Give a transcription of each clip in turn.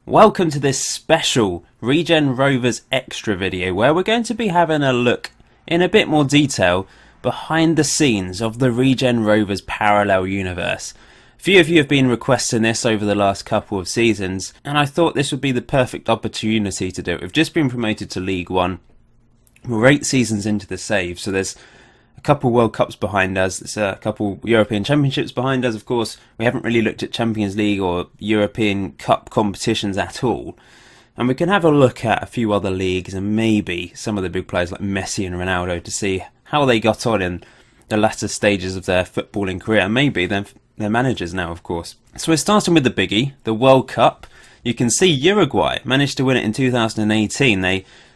Welcome to this special Regen Rovers extra video where we're going to be having a look in a bit more detail behind the scenes of the Regen Rovers parallel universe. A few of you have been requesting this over the last couple of seasons and I thought this would be the perfect opportunity to do it. We've just been promoted to League 1. We're 8 seasons into the save, so there's a couple World Cups behind us, there's a couple European Championships behind us. Of course, we haven't really looked at Champions League or European Cup competitions at all. And we can have a look at a few other leagues and maybe some of the big players like Messi and Ronaldo to see how they got on in the latter stages of their footballing career. And maybe they're managers now, of course. So we're starting with the biggie, the World Cup. You can see Uruguay managed to win it in 2018.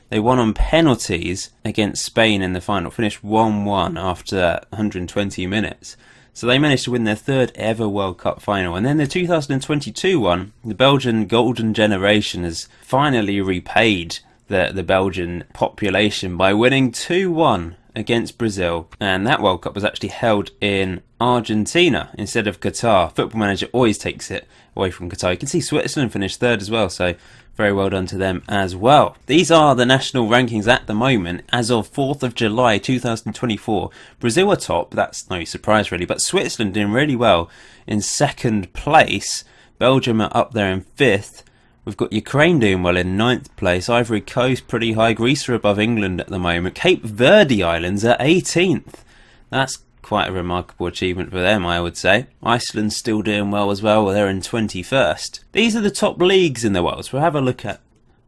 They won on penalties against Spain in the final, finished 1-1 after 120 minutes. So they managed to win their third ever World Cup final. And then the 2022 one, the Belgian Golden Generation has finally repaid the Belgian population by winning 2-1 against Brazil. And that World Cup was actually held in Argentina instead of Qatar. Football Manager always takes it away from Qatar. You can see Switzerland finished third as well, so very well done to them as well. These are the national rankings at the moment as of 4th of July 2024. Brazil are top, that's no surprise really, but Switzerland doing really well in second place. Belgium are up there in 5th. We've got Ukraine doing well in 9th place. Ivory Coast pretty high. Greece are above England at the moment. Cape Verde Islands are 18th. That's quite a remarkable achievement for them, I would say. Iceland's still doing well as well. They're in 21st. These are the top leagues in the world. So we'll have a look at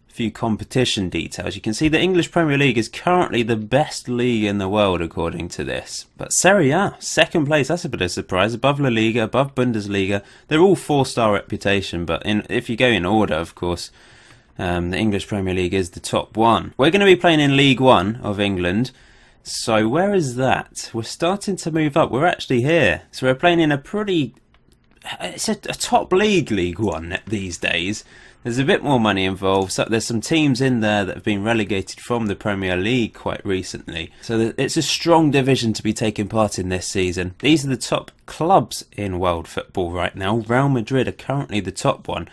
a few competition details. You can see the English Premier League is currently the best league in the world according to this. But Serie A, second place, that's a bit of a surprise. Above La Liga, above Bundesliga. They're all 4-star reputation, but if you go in order, of course, the English Premier League is the top one. We're going to be playing in League 1 of England. So where is that? We're starting to move up. We're actually here. So we're playing in it's a top league, League 1 these days. There's a bit more money involved. So there's some teams in there that have been relegated from the Premier League quite recently. So it's a strong division to be taking part in this season. These are the top clubs in world football right now. Real Madrid are currently the top one.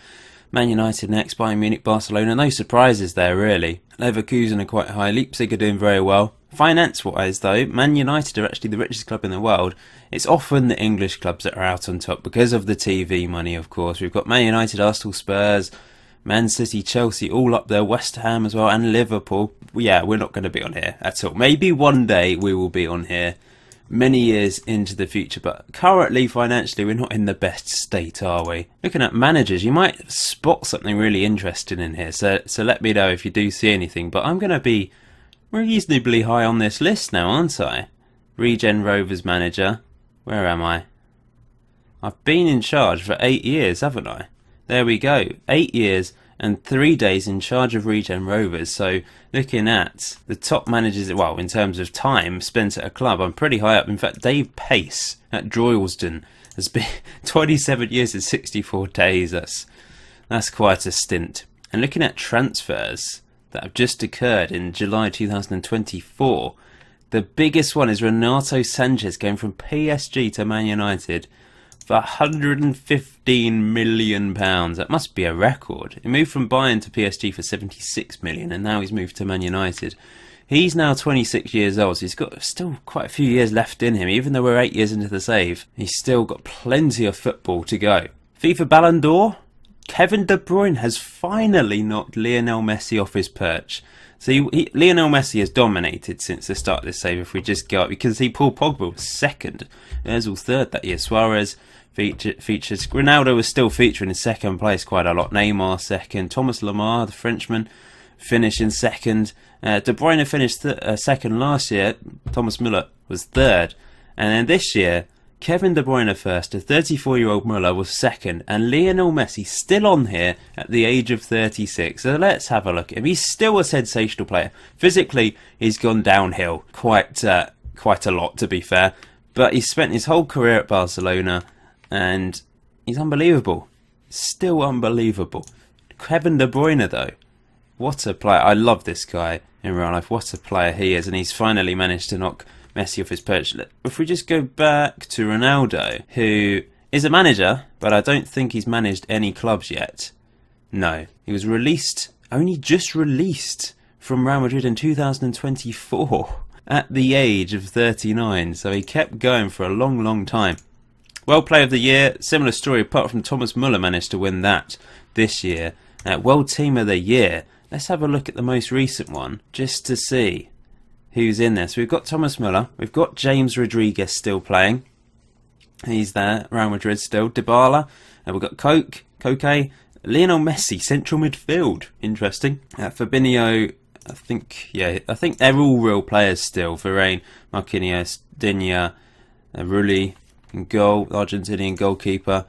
Man United next, Bayern Munich, Barcelona. No surprises there really. Leverkusen are quite high. Leipzig are doing very well. Finance-wise, though, Man United are actually the richest club in the world. It's often the English clubs that are out on top because of the TV money, of course. We've got Man United, Arsenal, Spurs, Man City, Chelsea, all up there. West Ham as well, and Liverpool. Yeah, we're not going to be on here at all. Maybe one day we will be on here, many years into the future. But currently, financially, we're not in the best state, are we? Looking at managers, you might spot something really interesting in here. So let me know if you do see anything. But I'm going to be reasonably high on this list now, aren't I? Regen Rovers manager. Where am I? I've been in charge for 8 years, haven't I? There we go. 8 years and 3 days in charge of Regen Rovers. So looking at the top managers, well, in terms of time spent at a club, I'm pretty high up. In fact, Dave Pace at Droylsden has been 27 years and 64 days. That's quite a stint. And looking at transfers that have just occurred in July 2024. The biggest one is Renato Sanchez going from PSG to Man United for £115 million. That must be a record. He moved from Bayern to PSG for £76 million and now he's moved to Man United. He's now 26 years old, so he's got still quite a few years left in him. Even though we're 8 years into the save, he's still got plenty of football to go. FIFA Ballon d'Or? Kevin De Bruyne has finally knocked Lionel Messi off his perch. So Lionel Messi has dominated since the start of this save. If we just go up, you can see Paul Pogba was second. Ozil third that year. Suarez features. Ronaldo was still featuring in second place quite a lot. Neymar second. Thomas Lemar, the Frenchman, finished in second. De Bruyne finished second last year. Thomas Müller was third. And then this year, Kevin De Bruyne first, a 34-year-old Müller was second, and Lionel Messi still on here at the age of 36. So let's have a look at him. He's still a sensational player. Physically, he's gone downhill quite a lot, to be fair. But he's spent his whole career at Barcelona, and he's unbelievable. Still unbelievable. Kevin De Bruyne, though, what a player. I love this guy in real life. What a player he is, and he's finally managed to knock Messi off his perch. If we just go back to Ronaldo, who is a manager, but I don't think he's managed any clubs yet. No, he was only just released from Real Madrid in 2024 at the age of 39. So he kept going for a long, long time. World Player of the Year, similar story, apart from Thomas Muller managed to win that this year. World Team of the Year, let's have a look at the most recent one just to see who's in there. So we've got Thomas Muller, we've got James Rodriguez still playing. He's there, Real Madrid still. Dybala, and we've got Koke, Lionel Messi, central midfield. Interesting. Fabinho, I think they're all real players still. Varane, Marquinhos, Digne, Rulli, in goal, Argentinian goalkeeper.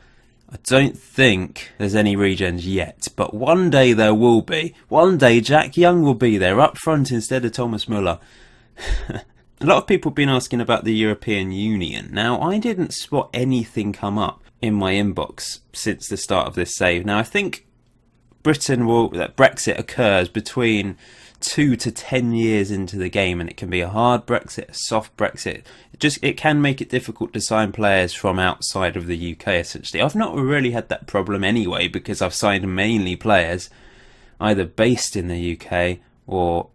I don't think there's any regens yet, but one day there will be. One day Jack Young will be there up front instead of Thomas Muller. A lot of people have been asking about the European Union. Now, I didn't spot anything come up in my inbox since the start of this save. Now, I think that Brexit occurs between 2 to 10 years into the game, and it can be a hard Brexit, a soft Brexit. It can make it difficult to sign players from outside of the UK, essentially. I've not really had that problem anyway, because I've signed mainly players either based in the UK or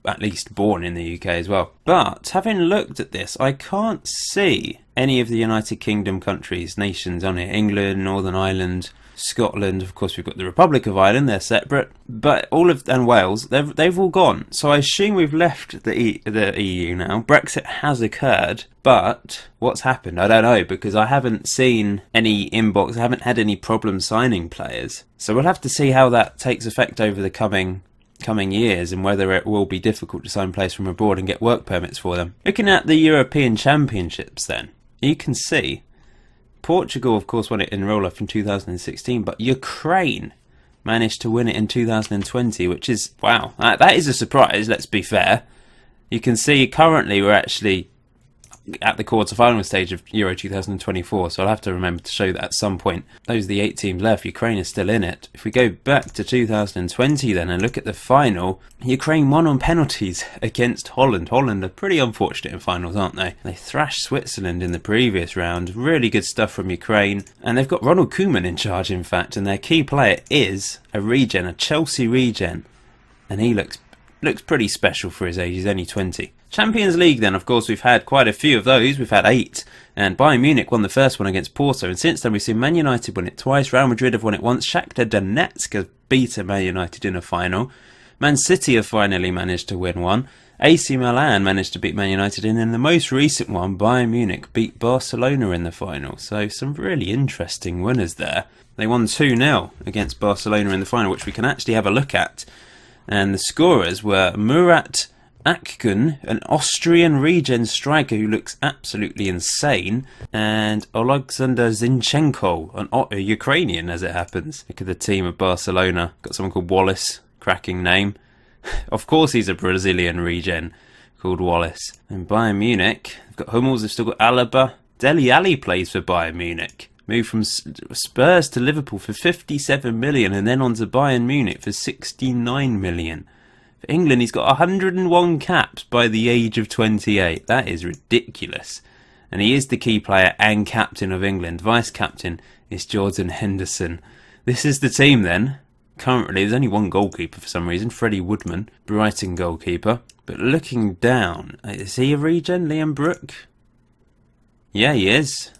at least born in the UK as well. But having looked at this, I can't see any of the United Kingdom countries, nations on here. England, Northern Ireland, Scotland, of course we've got the Republic of Ireland, they're separate, but and Wales, they've all gone. So I assume we've left the EU now. Brexit has occurred, but what's happened? I don't know, because I haven't seen any inbox, I haven't had any problems signing players. So we'll have to see how that takes effect over the coming years, and whether it will be difficult to sign players from abroad and get work permits for them. Looking at the European Championships then, you can see Portugal of course won it in roll-off in 2016, but Ukraine managed to win it in 2020, which is, wow, that is a surprise, let's be fair. You can see currently we're actually at the quarter-final stage of Euro 2024, so I'll have to remember to show that at some point. Those are the 8 teams left. Ukraine is still in it. If we go back to 2020 then and look at the final, Ukraine won on penalties against Holland. Holland are pretty unfortunate in finals, aren't they? They thrashed Switzerland in the previous round. Really good stuff from Ukraine. And they've got Ronald Koeman in charge, in fact, and their key player is a Chelsea regen, and he looks pretty special for his age. He's only 20. Champions League then, of course, we've had quite a few of those. We've had 8, and Bayern Munich won the first one against Porto, and since then we've seen Man United win it twice, Real Madrid have won it once, Shakhtar Donetsk have beaten Man United in a final, Man City have finally managed to win one, AC Milan managed to beat Man United, and in the most recent one, Bayern Munich beat Barcelona in the final. So some really interesting winners there. They won 2-0 against Barcelona in the final, which we can actually have a look at. And the scorers were Murat Akgün, an Austrian regen striker who looks absolutely insane, and Oleksandr Zinchenko, a Ukrainian as it happens. Look at the team of Barcelona. Got someone called Wallace, cracking name. Of course he's a Brazilian regen called Wallace. And Bayern Munich, they've got Hummels, they've still got Alaba. Dele Alli plays for Bayern Munich. Moved from Spurs to Liverpool for 57 million and then on to Bayern Munich for 69 million. For England, he's got 101 caps by the age of 28. That is ridiculous. And he is the key player and captain of England. Vice captain is Jordan Henderson. This is the team then. Currently, there's only one goalkeeper for some reason, Freddie Woodman, Brighton goalkeeper. But looking down, is he a regen, Liam Brook? Yeah, he is.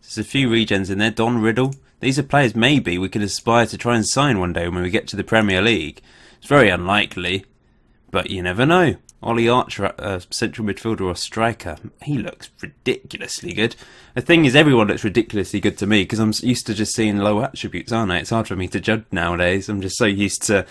There's a few regens in there. Don Riddle. These are players maybe we could aspire to try and sign one day when we get to the Premier League. It's very unlikely, but you never know. Ollie Archer, a central midfielder or striker, he looks ridiculously good. The thing is, everyone looks ridiculously good to me because I'm used to just seeing low attributes, aren't I? It's hard for me to judge nowadays. I'm just so used to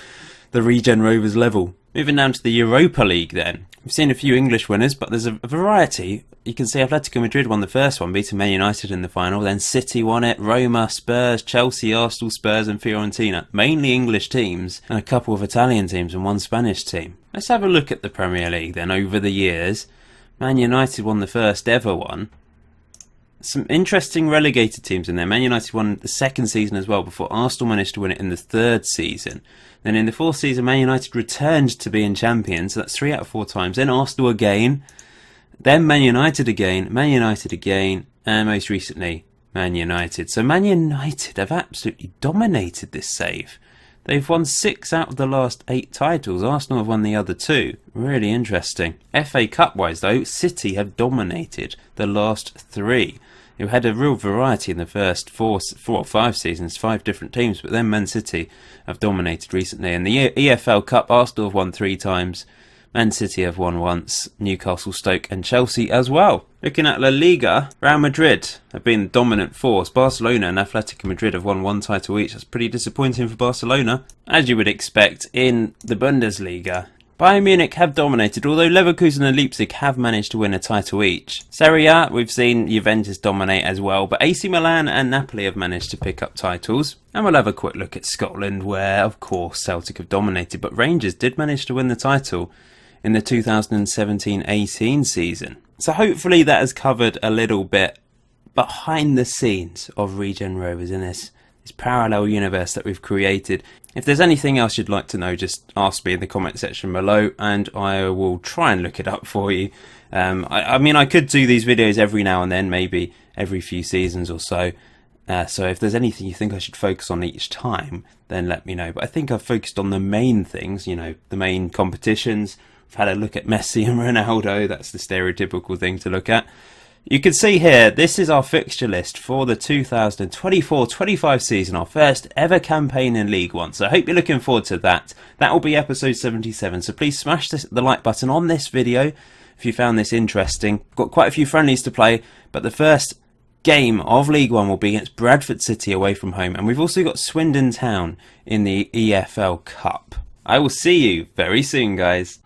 the Regen Rovers level. Moving down to the Europa League then. We've seen a few English winners, but there's a variety. You can see Atletico Madrid won the first one, beating Man United in the final. Then City won it, Roma, Spurs, Chelsea, Arsenal, Spurs and Fiorentina. Mainly English teams, and a couple of Italian teams and one Spanish team. Let's have a look at the Premier League then over the years. Man United won the first ever one. Some interesting relegated teams in there. Man United won the second season as well before Arsenal managed to win it in the third season. Then in the fourth season, Man United returned to being champions. So that's 3 out of 4 times. Then Arsenal again. Then Man United again, and most recently, Man United. So Man United have absolutely dominated this save. They've won 6 out of the last 8 titles. Arsenal have won the other 2. Really interesting. FA Cup wise though, City have dominated the last 3. Who had a real variety in the first 4 or 5 seasons, 5 different teams, but then Man City have dominated recently. In the EFL Cup, Arsenal have won 3 times, Man City have won once, Newcastle, Stoke and Chelsea as well. Looking at La Liga, Real Madrid have been the dominant force. Barcelona and Atletico Madrid have won 1 title each. That's pretty disappointing for Barcelona. As you would expect in the Bundesliga, Bayern Munich have dominated, although Leverkusen and Leipzig have managed to win a title each. Serie A, we've seen Juventus dominate as well, but AC Milan and Napoli have managed to pick up titles. And we'll have a quick look at Scotland, where, of course, Celtic have dominated, but Rangers did manage to win the title in the 2017-18 season. So hopefully that has covered a little bit behind the scenes of Regen Rovers in this parallel universe that we've created. If there's anything else you'd like to know, just ask me in the comment section below and I will try and look it up for you. I mean, I could do these videos every now and then, maybe every few seasons or so. So if there's anything you think I should focus on each time, then let me know. But I think I've focused on the main things, you know, the main competitions. I've had a look at Messi and Ronaldo. That's the stereotypical thing to look at. You can see here, this is our fixture list for the 2024-25 season, our first ever campaign in League One. So I hope you're looking forward to that. That will be episode 77. So please smash the like button on this video if you found this interesting. We've got quite a few friendlies to play, but the first game of League One will be against Bradford City away from home. And we've also got Swindon Town in the EFL Cup. I will see you very soon, guys.